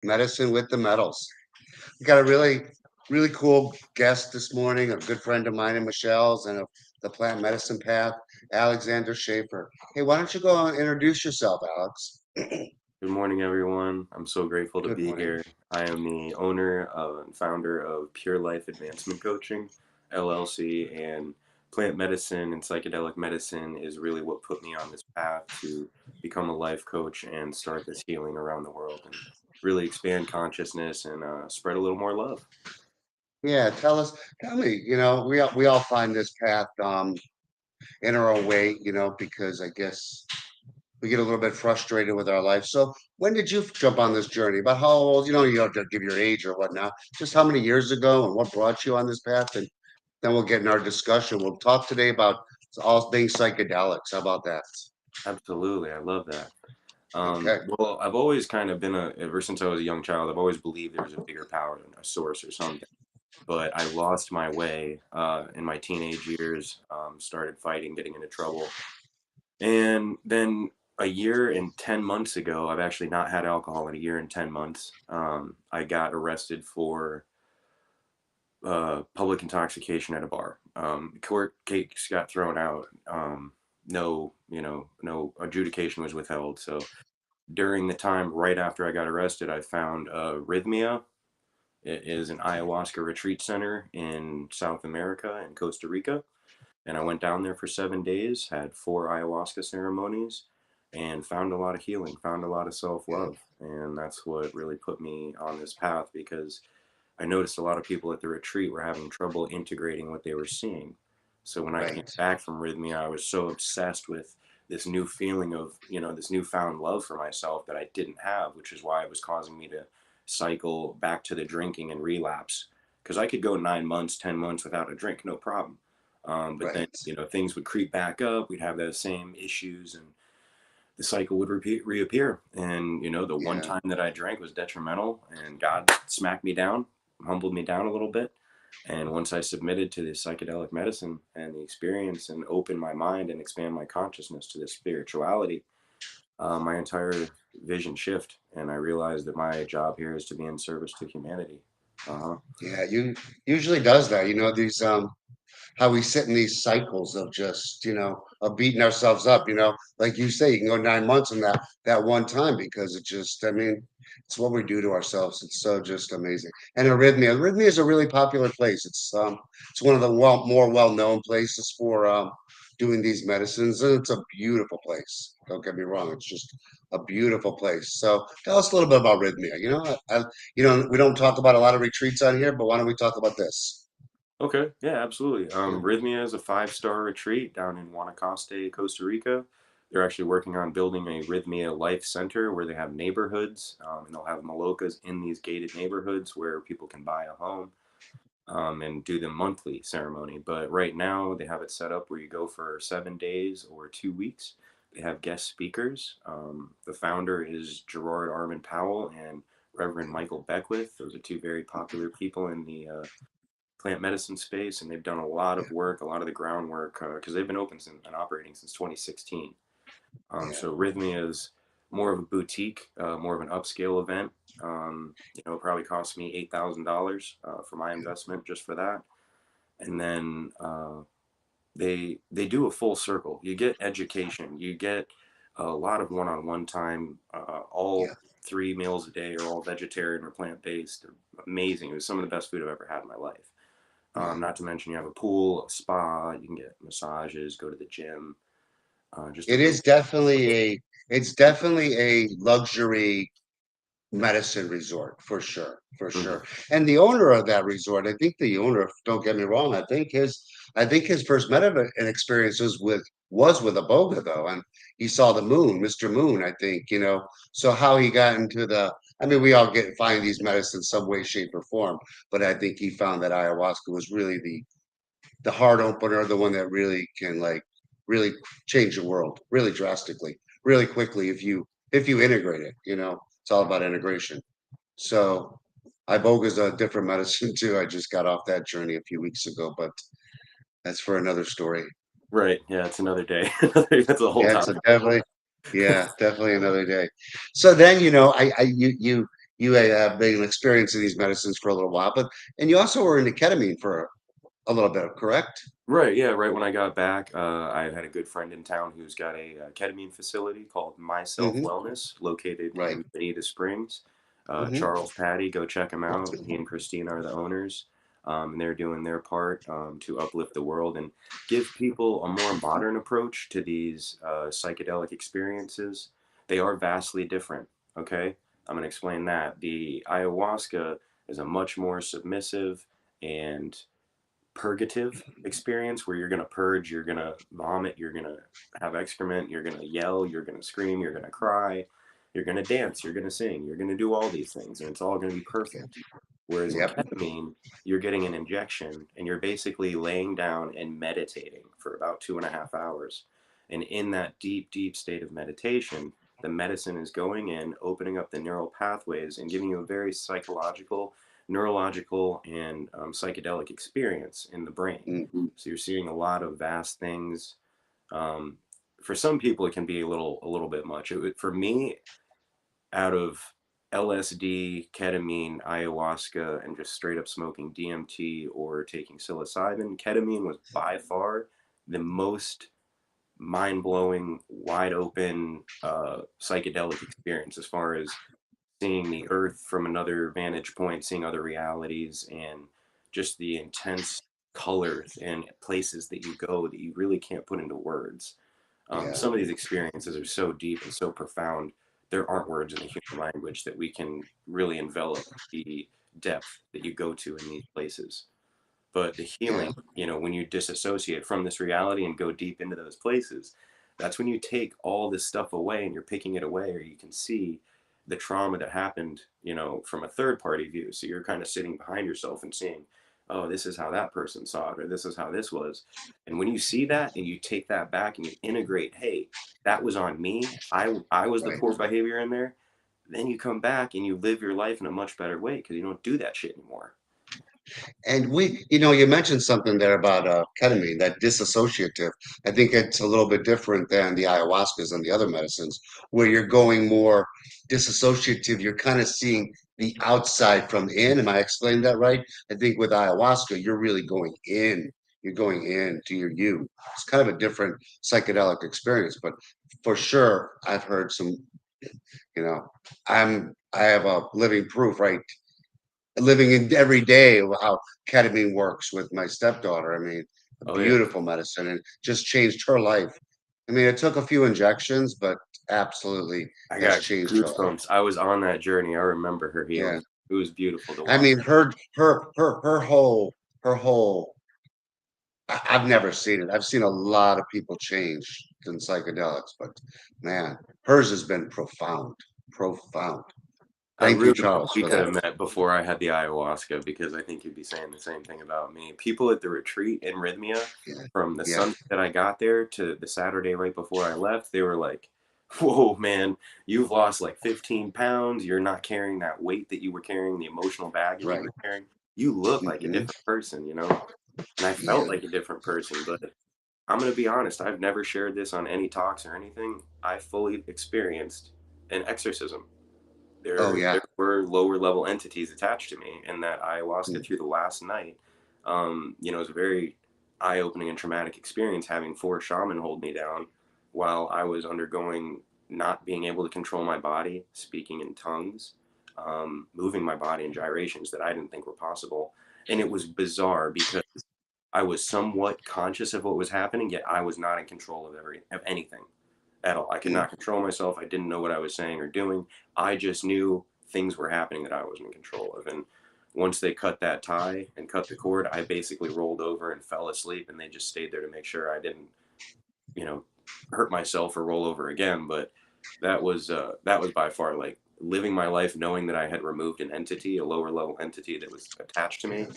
Medicine with the Metals. We got a really cool guest this morning, a good friend of mine and Michelle's, and of the plant medicine path, Alexander Shafer. Hey, why don't you go and introduce yourself, Alex? Good morning, everyone. I'm so grateful to Good be morning. here. I am the owner and founder of Pure Life Advancement Coaching, LLC, and plant medicine and psychedelic medicine is really what put me on this path to become a life coach and start this healing around the world and really expand consciousness and spread a little more love. Yeah, tell me, we all find this path in our own way, because I guess we get a little bit frustrated with our life. So when did you jump on this journey? About how old? You don't have to give your age or whatnot. Just how many years ago and what brought you on this path? And then we'll get in our discussion. We'll talk today about all things psychedelics. How about that? Absolutely. I love that. Okay. Well, I've always kind of been ever since I was a young child, I've always believed there was a bigger power than a source or something. But I lost my way in my teenage years, started fighting, getting into trouble. And then a year and 10 months ago, I've actually not had alcohol in a year and 10 months. I got arrested for public intoxication at a bar. Court case got thrown out. No adjudication was withheld. So during the time right after I got arrested, I found Rhythmia. It is an ayahuasca retreat center in South America in Costa Rica. And I went down there for 7 days, had four ayahuasca ceremonies, and found a lot of healing, found a lot of self Yeah. love. And that's what really put me on this path because I noticed a lot of people at the retreat were having trouble integrating what they were seeing. So when I came Right. back from Rhythmia, I was so obsessed with this new feeling of, this newfound love for myself that I didn't have, which is why it was causing me to cycle back to the drinking and relapse. Because I could go 9 months, 10 months without a drink, no problem. But then, Right. things would creep back up. We'd have those same issues, and the cycle would reappear. And the one Yeah. time that I drank was detrimental, and God smacked me down, humbled me down a little bit. And once I submitted to the psychedelic medicine and the experience, and opened my mind and expand my consciousness to this spirituality, my entire vision shift, and I realized that my job here is to be in service to humanity. Uh-huh. Yeah. You usually does that. These how we sit in these cycles of just, of beating ourselves up, like you say, you can go 9 months in that one time because it just, I mean, it's what we do to ourselves. It's so just amazing. And Arrhythmia is a really popular place. It's one of the more well-known places for doing these medicines, and it's a beautiful place. Don't get me wrong, it's just a beautiful place. So tell us a little bit about Arrhythmia. We don't talk about a lot of retreats on here, but why don't we talk about this? Okay, yeah, absolutely. Yeah. Rhythmia is a five-star retreat down in Guanacaste, Costa Rica. They're actually working on building a Rhythmia Life Center where they have neighborhoods, and they'll have malokas in these gated neighborhoods where people can buy a home and do the monthly ceremony. But right now, they have it set up where you go for 7 days or 2 weeks. They have guest speakers. The founder is Gerard Armin Powell and Reverend Michael Beckwith. Those are two very popular people in the plant medicine space, and they've done a lot of work, a lot of the groundwork, because they've been open and operating since 2016. Yeah. So Rhythmia is more of a boutique, more of an upscale event. It probably cost me $8,000 for my investment just for that, and then they do a full circle. You get education, you get a lot of one-on-one time. All Yeah. 3 meals a day are all vegetarian or plant-based. They're amazing. It was some of the best food I've ever had in my life. Yeah. Not to mention you have a pool, a spa, you can get massages, go to the gym, just a It really is definitely a luxury medicine resort for Mhm. sure. And the owner of that resort, I think the owner, don't get me wrong, I think his first an experience was with a boga though, and he saw the moon, Mr. Moon, I think, so how he got into I mean, we all find these medicines some way, shape, or form, but I think he found that ayahuasca was really the heart opener, the one that really can like really change the world really drastically, really quickly if you integrate it. It's all about integration. So iboga's a different medicine too. I just got off that journey a few weeks ago, but that's for another story. Right. Yeah, it's another day. That's a whole Yeah, it's a topic. definitely, yeah, definitely another day. So then, I you have been experiencing these medicines for a little while, but and you also were into ketamine for a little bit, correct? Right, yeah, right when I got back, I had a good friend in town who's got a, ketamine facility called Myself Hmm. Wellness, located Right. in Bonita Springs. Hmm. Charles Patty, go check him out. He and Christina are the owners, and they're doing their part to uplift the world and give people a more modern approach to these psychedelic experiences. They are vastly different, okay? I'm going to explain that. The ayahuasca is a much more submissive and purgative experience where you're going to purge, you're going to vomit, you're going to have excrement, you're going to yell, you're going to scream, you're going to cry, you're going to dance, you're going to sing, you're going to do all these things, and it's all going to be perfect. Whereas in Yep. ketamine, you're getting an injection and you're basically laying down and meditating for about 2.5 hours. And in that deep, deep state of meditation, the medicine is going in, opening up the neural pathways, and giving you a very psychological, neurological, and psychedelic experience in the brain. Mm. So you're seeing a lot of vast things. Um, for some people, it can be a little bit much. For me, out of LSD, ketamine, ayahuasca, and just straight up smoking DMT or taking psilocybin, ketamine was by far the most mind blowing, wide open psychedelic experience as far as seeing the earth from another vantage point, seeing other realities, and just the intense colors and places that you go that you really can't put into words. Yeah. Some of these experiences are so deep and so profound, there aren't words in the human language that we can really envelop the depth that you go to in these places. But the Yeah. healing, when you disassociate from this reality and go deep into those places, that's when you take all this stuff away and you're picking it away, or you can see the trauma that happened, from a third party view. So you're kind of sitting behind yourself and seeing, oh, this is how that person saw it, or this is how this was. And when you see that and you take that back and you integrate, hey, that was on me. I was the Right. poor behavior in there. Then you come back and you live your life in a much better way because you don't do that shit anymore. And you mentioned something there about ketamine, that disassociative. I think it's a little bit different than the ayahuascas and the other medicines, where you're going more disassociative. You're kind of seeing the outside from in. Am I explaining that right? I think with ayahuasca, you're really going in. You're going in to your you. It's kind of a different psychedelic experience, but for sure, I've heard some. You know, I have a living proof, right? Living in every day of how ketamine works with my stepdaughter. I mean, a Oh yeah. beautiful medicine and just changed her life. I mean, it took a few injections, but absolutely I has got changed her life. goosebumps. I was on that journey. I remember her Yeah. healing. It was beautiful to I watch. mean, her whole I've never seen it. I've seen a lot of people change in psychedelics, but man, hers has been profound, profound. I Thank you, really wish Charles, we for could that. have met before I had the ayahuasca because I think you'd be saying the same thing about me. People at the retreat in Rhythmia, Yeah. from the Yeah. Sunday that I got there to the Saturday right before I left, they were like, "Whoa, man, you've lost like 15 pounds. You're not carrying that weight that you were carrying, the emotional baggage you Right. were carrying. You look like a Hmm. different person." And I felt Yeah. like a different person, but I'm going to be honest, I've never shared this on any talks or anything. I fully experienced an exorcism. Oh, There yeah. were lower level entities attached to me, and that Mm. ayahuasca through the last night, it was a very eye opening and traumatic experience having four shaman hold me down while I was undergoing not being able to control my body, speaking in tongues, moving my body in gyrations that I didn't think were possible. And it was bizarre because I was somewhat conscious of what was happening, yet I was not in control of anything at all. I could Mm. not control myself. I didn't know what I was saying or doing. I just knew things were happening that I wasn't in control of. And once they cut that tie and cut the cord, I basically rolled over and fell asleep, and they just stayed there to make sure I didn't, you know, hurt myself or roll over again. But that was by far like living my life knowing that I had removed an entity, a lower level entity that was attached to me. Yeah.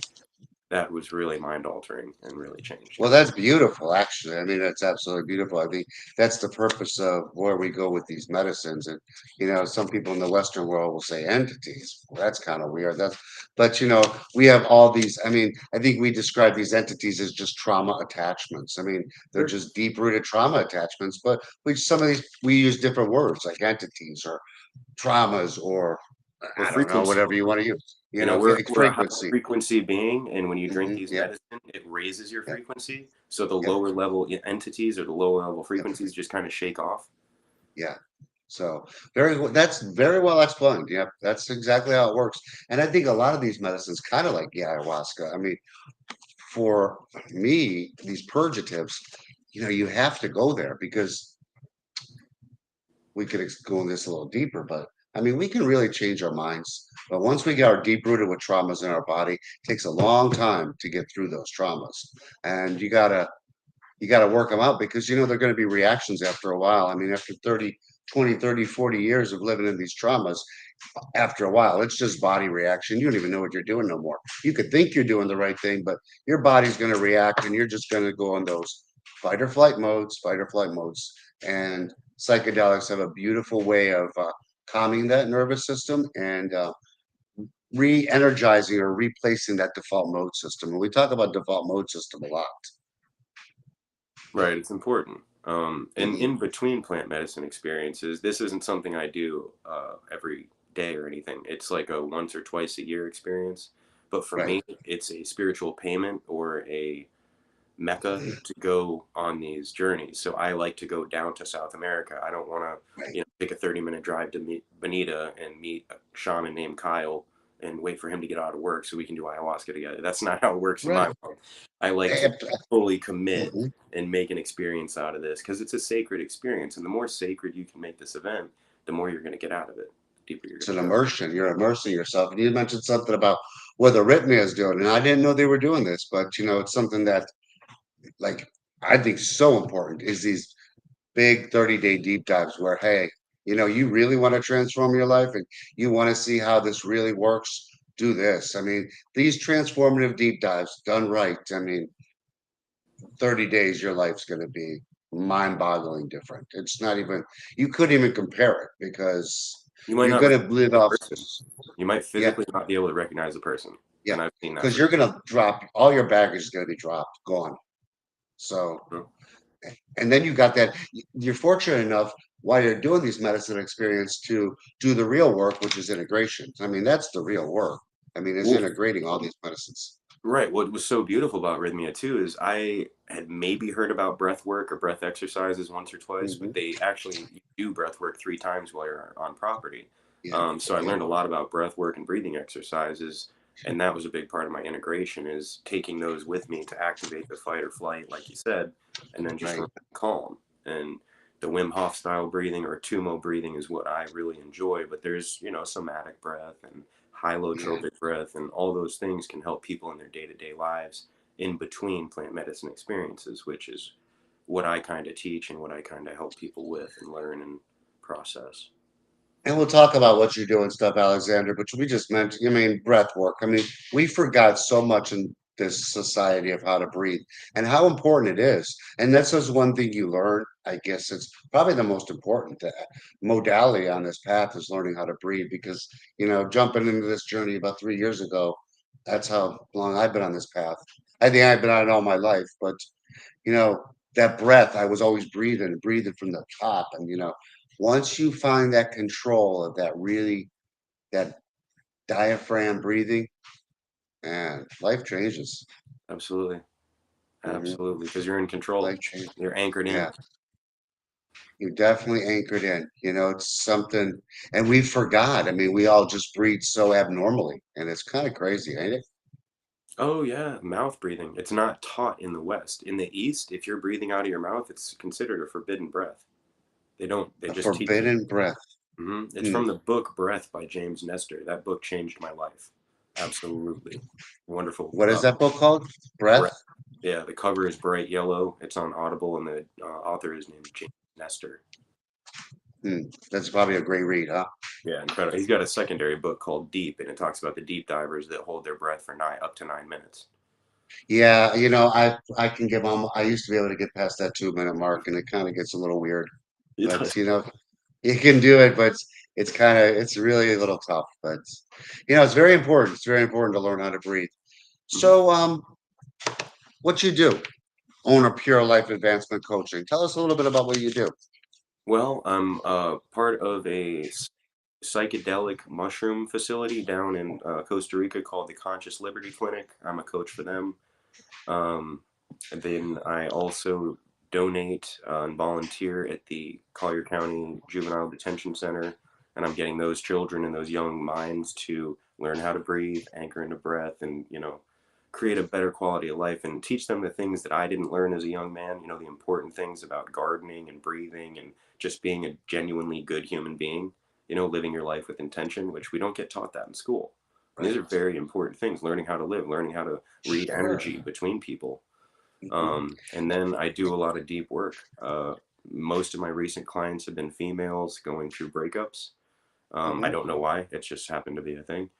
That was really mind altering and really changed Well, everything. that's beautiful, actually. I mean, that's absolutely beautiful. I think that's the purpose of where we go with these medicines. And, some people in the Western world will say entities. Well, that's kind of weird. But, we have all these. I mean, I think we describe these entities as just trauma attachments. I mean, they're Sure. just deep-rooted trauma attachments, but some of these, we use different words like entities or traumas or Or I don't know, frequency. whatever you want to use. You know, It's we're a high frequency. frequency being, and when you drink these Yeah, medicine, it raises your yeah, frequency. So the yeah, lower level entities or the lower level yeah, frequencies just kind of shake off. yeah. So that's very well explained. Yeah, that's exactly how it works. And I think a lot of these medicines, kind of like the ayahuasca. I mean, for me, these purgatives, you have to go there because we could go in this a little deeper, but I mean, we can really change our minds. But once we get our deep rooted with traumas in our body, it takes a long time to get through those traumas. And you gotta work them out because they're going to be reactions after a while. I mean, after 30, 20, 30, 40 years of living in these traumas, after a while, it's just body reaction. You don't even know what you're doing no more. You could think you're doing the right thing, but your body's going to react and you're just going to go on those fight or flight modes. And psychedelics have a beautiful way of calming that nervous system and re-energizing or replacing that default mode system. And we talk about default mode system a lot. Right, it's important. And Mhm. in between plant medicine experiences, this isn't something I do every day or anything. It's like a once or twice a year experience. But for Right. me, it's a spiritual payment or a mecca to go on these journeys. So I like to go down to South America. I don't want to, Right. take a 30-minute drive to meet Bonita and meet a shaman named Kyle and wait for him to get out of work so we can do ayahuasca together. That's not how it works in my Right. world. I like to Eh, fully commit mhm. and make an experience out of this because it's a sacred experience. And the more sacred you can make this event, the more you're going to get out of it, the deeper you're It's going an to go. immersion. You're immersing yourself. And you mentioned something about what arrhythmia is doing. And I didn't know they were doing this, but it's something that like I think so important is these big 30-day deep dives where, hey, you really want to transform your life and you want to see how this really works, do this. I mean, these transformative deep dives done right. I mean, 30 days, your life's going to be mind-boggling different. It's not even, you couldn't even compare it because You might you're not going to recognize live the off, person. You might yeah, physically not be able to recognize the person. yeah, And I've seen that because for you're going to drop, all your baggage is going to be dropped, gone. So, sure. and then you got that, you're fortunate enough while you're doing these medicine experience to do the real work, which is integration. I mean, that's the real work. I mean, it's Well, integrating all these medicines. right. What was so beautiful about rhythmia too is I had maybe heard about breath work or breath exercises once or twice, but Hmm. they actually do breath work 3 times while you're on property. Yeah, So I yeah, learned a lot about breath work and breathing exercises, and that was a big part of my integration is taking those with me to activate the fight or flight, like you said, and then just right. remain calm. And the Wim Hof style breathing or Tumo breathing is what I really enjoy. But there's somatic breath and Yeah. hylotropic breath, and all those things can help people in their day to day lives in between plant medicine experiences, which is what I kind of teach and what I kind of help people with and learn and process. And we'll talk about what you do and stuff, Alexander, but we just mentioned, breath work. I mean, we forgot so much in this society of how to breathe and how important it is. And that's just one thing you learn. I guess it's probably the most important modality on this path is learning how to breathe because, jumping into this journey about 3 years ago, that's how long I've been on this path. I think I've been on it all my life, but you know, that breath, I was always breathing from the top. And, once you find that control of that diaphragm breathing, and life changes. Absolutely. Hmm. Absolutely. Because you're in control, Life changes. you're anchored in. Yeah. You're definitely anchored in, it's something, and we forgot. I mean, we all just breathe so abnormally, and it's kind of crazy, ain't it? Oh, yeah. Mouth breathing. It's not taught in the West. In the East, if you're breathing out of your mouth, it's considered a forbidden breath. They don't, they A just teach it. forbidden breath. It's Hmm. from the book Breath by James Nestor. That book changed my life. Absolutely. Wonderful. What is that book called? Breath? Breath. Yeah, the cover is bright yellow. It's on Audible, and the author is named James Nestor. Hmm. That's probably a great read, huh? Yeah, incredible. He's got a secondary book called Deep, and it talks about the deep divers that hold their breath for up to 9 minutes. Yeah, I can give them. I used to be able to get past that 2 minute mark, and it kind of gets a little weird. It But does. you can do it, but it's really a little tough. But it's very important. It's very important to learn how to breathe. Mhm. So, what you do? Own a Pure Life Advancement Coaching. Tell us a little bit about what you do. Well, I'm part of a psychedelic mushroom facility down in Costa Rica called the Conscious Liberty Clinic. I'm a coach for them. Um, and then I also donate and volunteer at the Collier County Juvenile Detention Center, and I'm getting those children and those young minds to learn how to breathe, anchor into breath, and create a better quality of life and teach them the things that I didn't learn as a young man. The important things about gardening and breathing and just being a genuinely good human being. Living your life with intention, which we don't get taught that in school. And these are Right. very important things: learning how to live, learning how to read Sure. energy between people. Hmm. And then I do a lot of deep work. Most of my recent clients have been females going through breakups. I Hmm. don't know why, it's just happened to be a thing.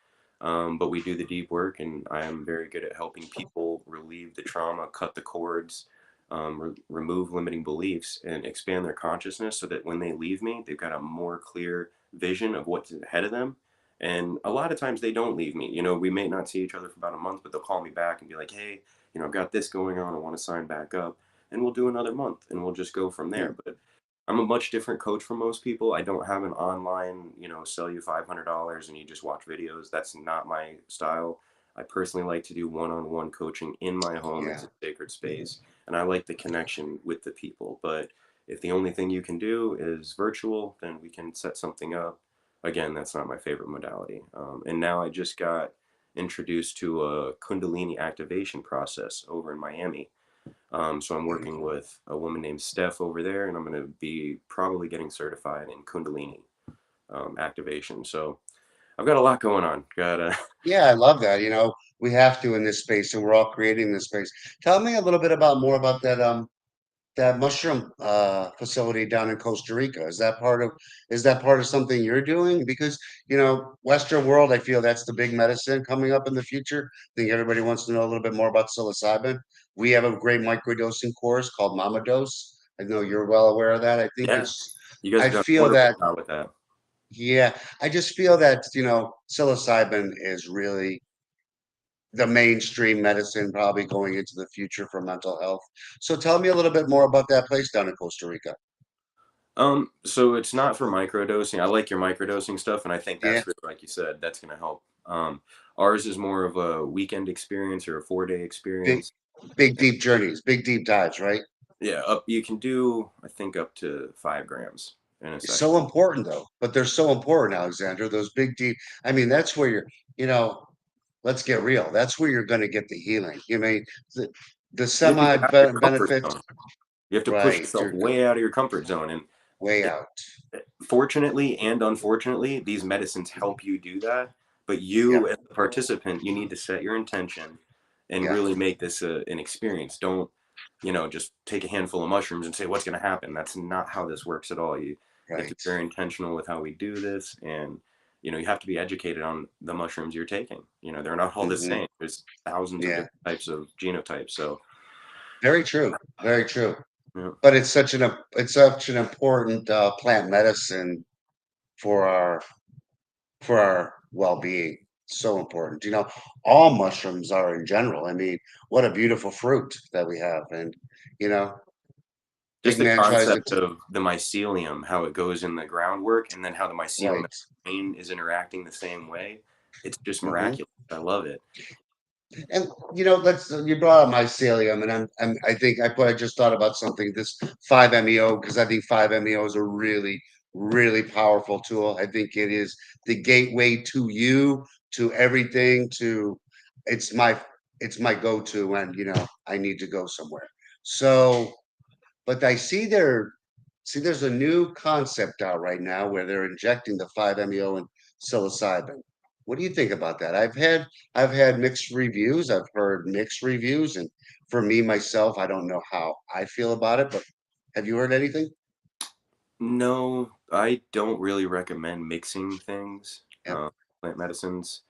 But we do the deep work, and I am very good at helping people relieve the trauma, cut the cords, remove limiting beliefs, and expand their consciousness so that when they leave me, they've got a more clear vision of what's ahead of them. And a lot of times they don't leave me. We may not see each other for about a month, but they'll call me back and be like, hey, I've got this going on. I want to sign back up. And we'll do another month and we'll just go from Yeah. there. But I'm a much different coach from most people. I don't have an online, sell you $500 and you just watch videos. That's not my style. I personally like to do one-on-one coaching in my home. It's Yeah. a sacred space, and I like the connection with the people. But if the only thing you can do is virtual, then we can set something up. Again, that's not my favorite modality. And now I just got introduced to a Kundalini activation process over in Miami. So I'm working Beautiful. with a woman named Steph over there, and I'm going to be probably getting certified in Kundalini activation. So I've got a lot going on. Got Yeah, I love that. We have to in this space, and we're all creating this space. Tell me a little bit about more about that mushroom facility down in Costa Rica. Is that part of something you're doing? Because Western world, I feel that's the big medicine coming up in the future. I think everybody wants to know a little bit more about psilocybin. We have a great microdosing course called Mama Dose. I know you're well aware of that. I think yeah, it's. you guys I have done a feel wonderful that. job with that. Yeah, I just feel that psilocybin is really the mainstream medicine probably going into the future for mental health. So tell me a little bit more about that place down in Costa Rica. So it's not for microdosing. I like your microdosing stuff, and I think Yeah, that's really, like you said, that's going to help. Ours is more of a weekend experience or a 4-day big, experience. big deep journeys, big deep dives, right? Yeah, up you can do, I think, up to 5 grams in a It's session. so important though, but they're so important, Alexander. Those big deep. I mean, that's where you know, let's get real. That's where you're going to get the healing. The, the You have to semi get out of your comfort benefits, zone. You have to push right? yourself You're way out of your comfort zone. And way it, out. fortunately and unfortunately, these medicines help you do that. But Yep. you, as a participant, you need to set your intention and Yeah. really make this an experience. Don't, just take a handful of mushrooms and say, what's going to happen? That's not how this works at all. You have to Right. be very intentional with how we do this. And, you have to be educated on the mushrooms you're taking. They're not all the Hmm. same. There's thousands of Yeah. different types of genotypes. So, Very true. Very true. yeah. But it's such an important plant medicine for our well-being. So important. All mushrooms are in general. I mean, what a beautiful fruit that we have. And, you know, Just big the man tries to, concept of the mycelium, how it goes in the groundwork, and then how the mycelium and right. the brain is interacting the same way. It's just Hmm. miraculous. I love it. And let's you brought up mycelium, and I just thought about something. This 5-MeO, because I think 5-MeO is a really, really powerful tool. I think it is the gateway to you, to everything. It's my it's my go-to when I need to go somewhere. So, but I there's a new concept out right now where they're injecting the 5-MeO and psilocybin. What do you think about that? I've had mixed reviews. I've heard mixed reviews, and for me myself, I don't know how I feel about it. But have you heard anything? No, I don't really recommend mixing things, Yep, plant medicines.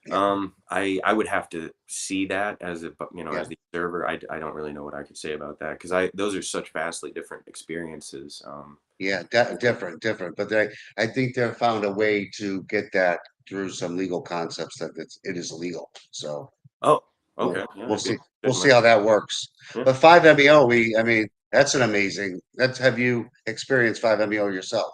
yep, I would have to see that as as yeah, the observer. I don't really know what I could say about that because I those are such vastly different experiences. yeah. Different. But I think they've found a way to get that through some legal concepts that it is legal. So Oh, we'll okay, yeah, we'll I'd be see. interested We'll in see that. how that works. Yeah. But 5-MeO, I mean, that's an amazing. Have you experienced 5-MeO yourself?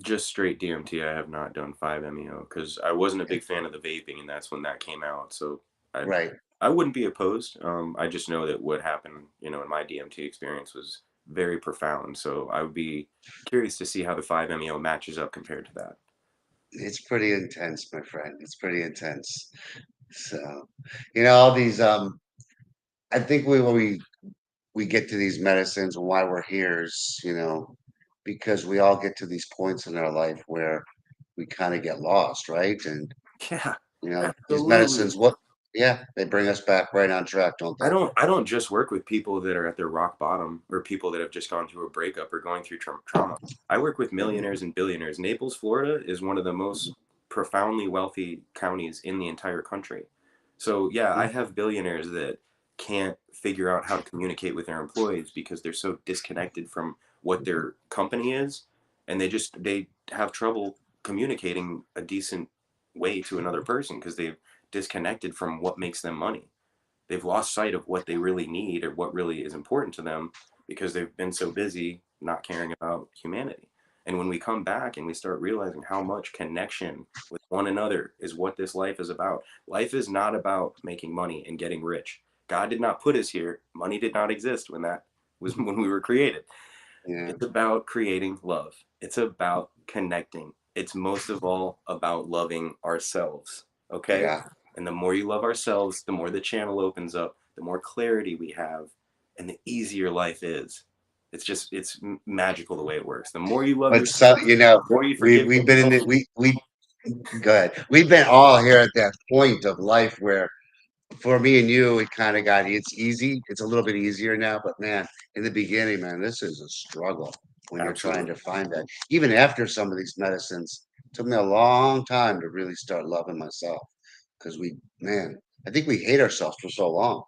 Just straight DMT. I have not done 5-MeO because I wasn't a Okay. big fan of the vaping, and that's when that came out. So I Right. I wouldn't be opposed. I just know that what happened, in my DMT experience was very profound. So I would be curious to see how the 5-MeO matches up compared to that. It's pretty intense, my friend. It's pretty intense. So, all these, I think we get to these medicines and why we're here is, because we all get to these points in our life where we kind of get lost, right? And Yeah, these absolutely. medicines, yeah, they bring us back right on track, don't I they? don't I don't just work with people that are at their rock bottom or people that have just gone through a breakup or going through trauma. I work with Mhm. millionaires and billionaires. Naples, Florida is one of the most profoundly wealthy counties in the entire country. So, yeah, I Mhm. have billionaires that can't figure out how to communicate with their employees because they're so disconnected from what their company is, and they have trouble communicating a decent way to another person because they've disconnected from what makes them money. They've lost sight of what they really need or what really is important to them because they've been so busy not caring about humanity. And when we come back and we start realizing how much connection with one another is what this life is about, life is not about making money and getting rich. God did not put us here. Money did not exist when that was when we were created. Yeah, It's about creating love. It's about connecting. It's most of all about loving ourselves. Okay? yeah. And the more you love ourselves, the more the channel opens up, the more clarity we have, and the easier life is. It's magical the way it works. The more you love But yourself, so, the more you we've forgive we've been in yourself. it. We good. We've been all here at that point of life where for me and you, it kind of it's easy. It's a little bit easier now, but man, in the beginning, man, this is a struggle when you're trying to Absolutely. find that. Even after some of these medicines, it took me a long time to really start loving myself because man, I think we hate ourselves for so long.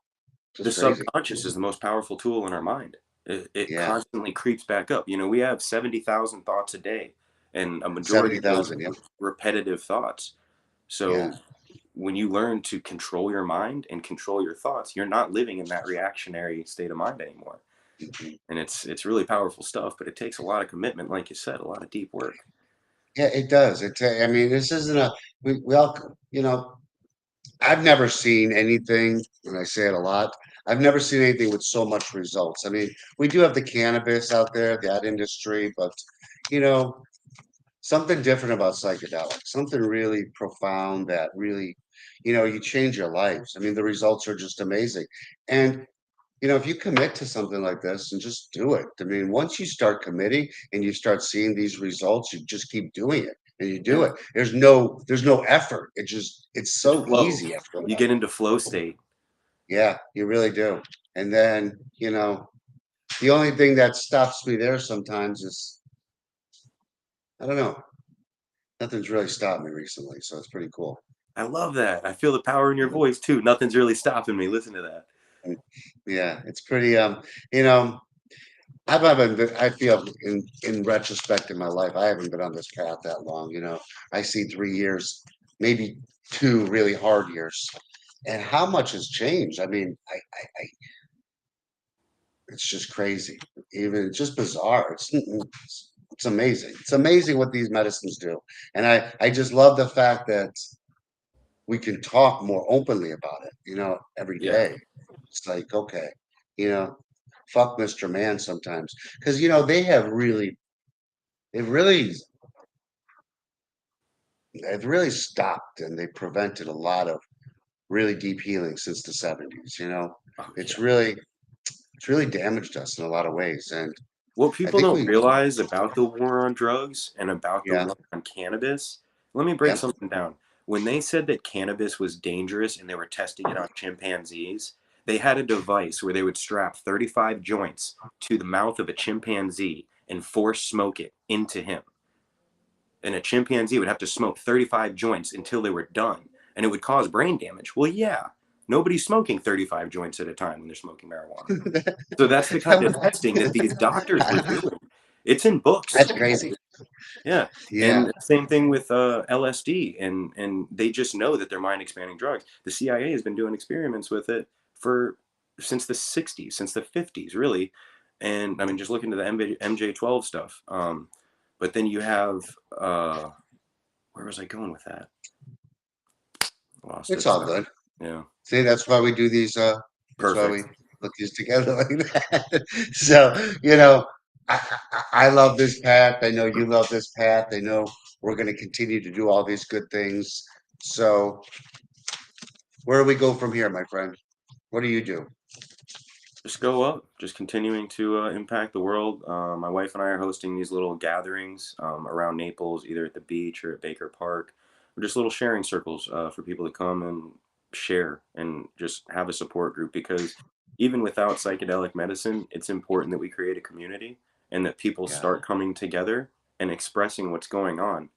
The Just crazy. subconscious is the most powerful tool in our mind. It Yeah, constantly creeps back up. We have 70,000 thoughts a day, and a majority seventy of those thousand. Yep. are repetitive thoughts. Yeah. So when you learn to control your mind and control your thoughts, you're not living in that reactionary state of mind anymore. Mhm. And it's really powerful stuff, but it takes a lot of commitment, like you said, a lot of deep work. Yeah, it does. I mean, this isn't we all, I've never seen anything, and I say it a lot. I've never seen anything with so much results. I mean, we do have the cannabis out there, that industry, but you know, something different about psychedelics, something really profound that really, you change your lives. I mean, the results are just amazing. And if you commit to something like this and just do it, I mean, once you start committing and you start seeing these results, you just keep doing it and you do Yeah. it. There's no effort. It's It's so flow. easy after a You while. get into flow state. Yeah, you really do. And then, the only thing that stops me there sometimes is, I don't know, nothing's really stopped me recently, so it's pretty cool. I love that. I feel the power in your Yeah. voice too. Nothing's really stopping me. Listen to that. Mm, yeah, it's pretty, you know, I feel in retrospect in my life, I haven't been on this path that long, I see 3 years, maybe two really hard years, and how much has changed. I mean, it's just crazy. Even it's just bizarre. It's amazing. It's amazing what these medicines do. And I just love the fact that we can talk more openly about it, every Yeah. day. It's like, okay, you know, fuck Mr. Man sometimes. Because they've really they've really stopped and they prevented a lot of really deep healing since the 70s, Oh It's yeah. really it's really damaged us in a lot of ways. And What I people think don't realize about the war on drugs and about the yeah, war on cannabis, let me break yeah. something down. When they said that cannabis was dangerous and they were testing it on chimpanzees, they had a device where they would strap 35 joints to the mouth of a chimpanzee and force smoke it into him. And a chimpanzee would have to smoke 35 joints until they were done, and it would cause brain damage. Well, yeah, nobody's smoking 35 joints at a time when they're smoking marijuana. So that's the kind of testing that these doctors were doing. It's in books. That's crazy. Yeah. Yeah. And same thing with LSD, and they just know that they're mind expanding drugs. The CIA has been doing experiments with it for since the 60s, since the 50s, really. And I mean, just look into the MJ12 stuff. But then you have where was I going with that? Lost It's it. all Sorry. good. Yeah. See, that's why we do these, that's why we Perfect. put these together like that. So, you know, I love this path. I know you love this path. I know we're going to continue to do all these good things. So, where do we go from here, my friend? What do you do? Just go up, just continuing to impact the world. My wife and I are hosting these little gatherings around Naples, either at the beach or at Baker Park, or just little sharing circles for people to come and share and just have a support group. Because even without psychedelic medicine, it's important that we create a community and that people Yeah, start coming together and expressing what's going on.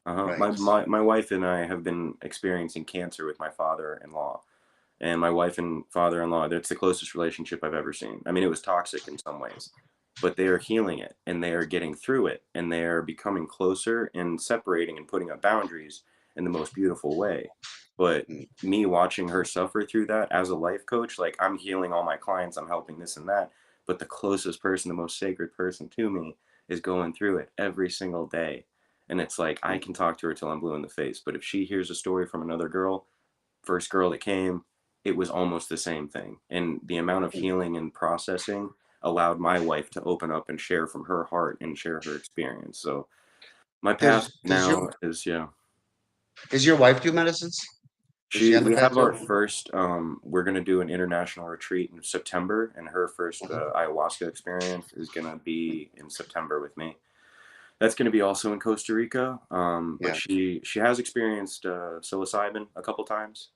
My, right. my, my wife and I have been experiencing cancer with my father-in-law, and my wife and father-in-law, that's the closest relationship I've ever seen. I mean, it was toxic in some ways, but they are healing it and they are getting through it and they are becoming closer and separating and putting up boundaries in the most beautiful way. But Mm, me watching her suffer through that as a life coach, like I'm healing all my clients, I'm helping this and that, but the closest person, the most sacred person to me is going through it every single day. And it's like I mm, can talk to her till I'm blue in the face, but if she hears a story from another girl, first girl that came, it was almost the same thing. And the amount of mm. healing and processing allowed my wife to open up and share from her heart and share her experience. So my path Does your now is, yeah. Does your wife do medicines? Is she She on the We path have our too? first we're going to do an international retreat in September, and her first Mhm. ayahuasca experience is going to be in September with me. That's going to be also in Costa Rica. But Yeah. she has experienced psilocybin a couple times,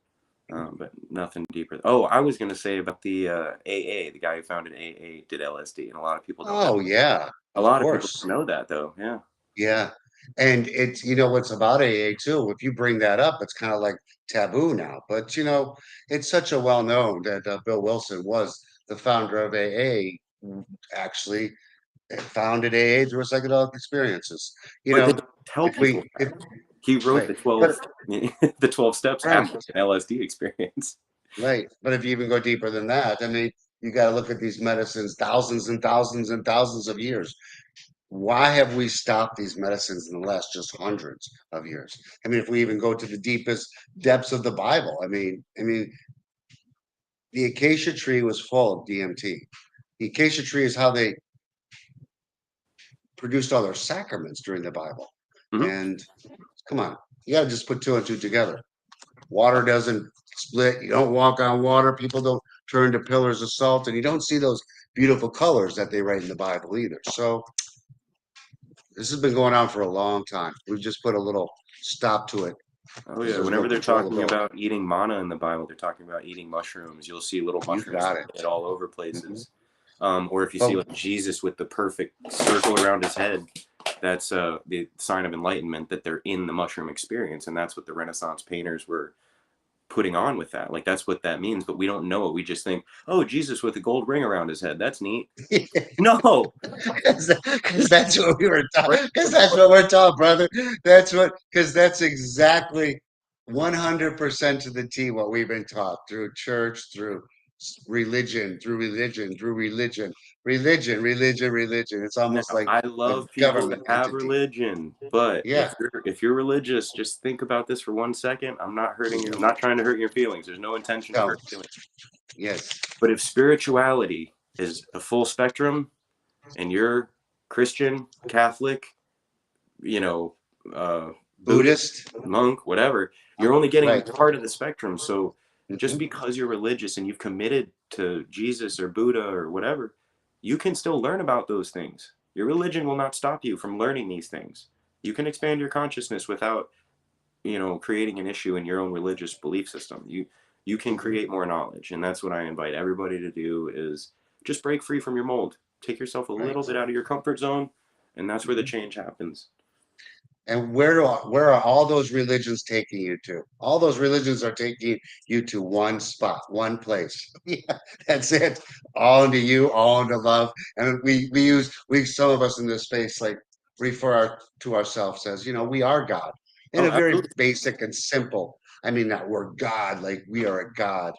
but nothing deeper. Oh, I was gonna say about the AA. The guy who founded AA did LSD, and a lot of people don't know. Oh yeah, A of lot of people course. don't know that, though. Yeah. Yeah. And it's, what's about AA too. If you bring that up, it's kind of like taboo now. But, it's such a well known that Bill Wilson was the founder of AA, actually founded AA through psychedelic experiences. You But they know, don't tell if we, people if, that. He wrote right. the But, 12 the 12 steps right, after an LSD experience. right. But if you even go deeper than that, I mean, you got to look at these medicines thousands and thousands and thousands of years. Why have we stopped these medicines in the last just hundreds of years? I mean, if we even go to the deepest depths of the Bible, I mean, the acacia tree was full of DMT. The acacia tree is how they produced all their sacraments during the Bible. Hmm. And come on, you got to just put two and two together. Water doesn't split. You don't walk on water. People don't turn to pillars of salt, and you don't see those beautiful colors that they write in the Bible either. So this has been going on for a long time. We've just put a little stop to it Oh because yeah. there's no Whenever they're control talking about about eating mana in the Bible, they're talking about eating mushrooms. You'll see little you mushrooms got it. splayed all over Mhm. places. Or if you see But like Jesus with the perfect circle around his head, that's the sign of enlightenment that they're in the mushroom experience, and that's what the Renaissance painters were putting on with that. Like that's what that means, but we don't know it. We just think, oh, Jesus with a gold ring around his head. That's neat. No, because that's what we were taught. right? Because that's what we're taught, brother. Because that's exactly 100% to the T what we've been taught through church, through religion, through religion, through religion, religion, religion, religion. It's Now, almost like I a love people that government have entity. religion, but Yeah, if you're religious, just think about this for 1 second. I'm not hurting you. I'm not trying to hurt your feelings. There's no intention to no, hurt feelings. yes, But if spirituality is a full spectrum and you're Christian, Catholic, you know, Buddhist, Buddhist, monk, whatever, you're only getting right. part of the spectrum. So just Mhm. because you're religious and you've committed to Jesus or Buddha or whatever, you can still learn about those things. Your religion will not stop you from learning these things. You can expand your consciousness without, creating an issue in your own religious belief system. You can Mhm. create more knowledge, and that's what I invite everybody to do is just break free from your mold. Take yourself a Right. little bit out of your comfort zone, and that's where the Mhm. change happens. And where are all those religions taking you to? All those religions are taking you to one spot, one place. Yeah, that's it. All into you, all into love. And we some of us in this space like to ourselves as, we are God in Oh, a very absolutely. basic and simple. I mean, not we're God, like we are a God.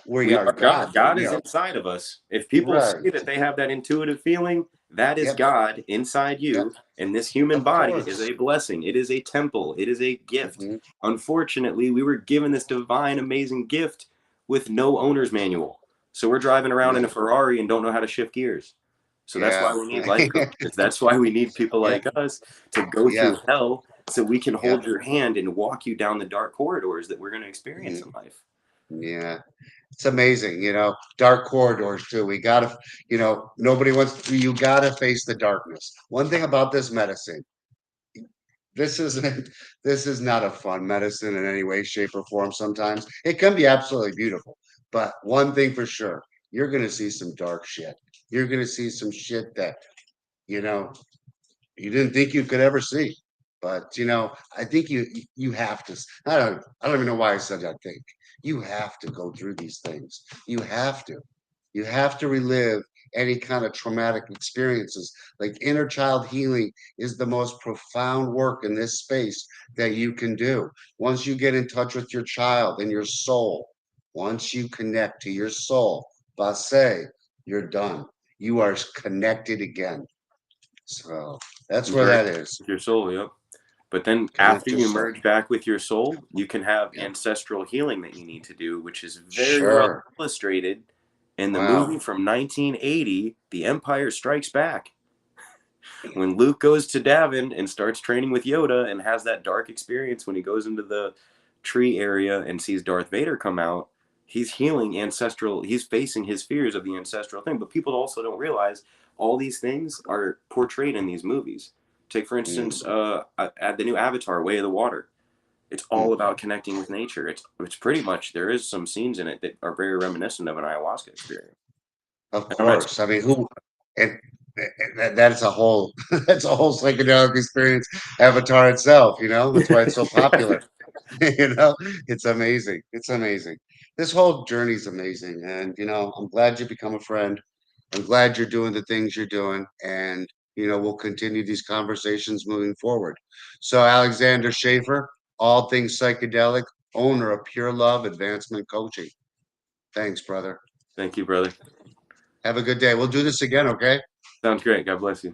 We We are are God. God, but God we is are inside of us. If people right. say that they have that intuitive feeling, That is Yep. God inside Yep. you, and this human Of body is course. a blessing. It is a temple. It is a gift. Hmm. Unfortunately, we were given this divine, amazing gift with no owner's manual. So we're driving around in a No. Ferrari and don't know how to shift gears. So that's why Yeah. we need life coaches. That's why we need people Yep. like us to go Yeah. through hell so we can hold Yep. your hand and walk you down the dark corridors that we're going to experience Mhm. in life. Yeah. It's amazing, dark corridors too. We gotta, nobody wants you gotta face the darkness. One thing about this medicine, this isn't this is not a fun medicine in any way, shape, or form. Sometimes it can be absolutely beautiful. But one thing for sure, you're gonna see some dark shit. You're gonna see some shit that, you know, you didn't think you could ever see. But I think you have to. I don't even know why I said I think you have to go through these things. You have to. You have to relive any kind of traumatic experiences. Like inner child healing is the most profound work in this space that you can do. Once you get in touch with your child and your soul, once you connect to your soul, Base, you're done. You are connected again. So that's where Merge that is. with your soul, yep. But then after Connect your you soul. merge back with your soul, you can have Yeah. ancestral healing that you need to do, which is very well Sure. illustrated in the Wow. movie from 1980, The Empire Strikes Back. When Luke goes to Davin and starts training with Yoda and has that dark experience when he goes into the tree area and sees Darth Vader come out, he's healing ancestral, he's facing his fears of the ancestral thing. But people also don't realize all these things are portrayed in these movies. Take, for Mm, instance, at the new Avatar, Way of the Water. It's all mm. about connecting with nature. It's pretty much, there is some scenes in it that are very reminiscent of an ayahuasca experience. Of And I'm not, course. I mean, who and, and that's a whole that's a whole psychedelic experience, Avatar itself, That's why it's so popular. You know, it's amazing. It's amazing. This whole journey's amazing. And I'm glad you become a friend. I'm glad you're doing the things you're doing. And we'll continue these conversations moving forward. So Alexander Schaefer, all things psychedelic, owner of Pure Love Advancement Coaching. Thanks, brother. Thank you, brother. Have a good day. We'll do this again, okay? Sounds great. God bless you.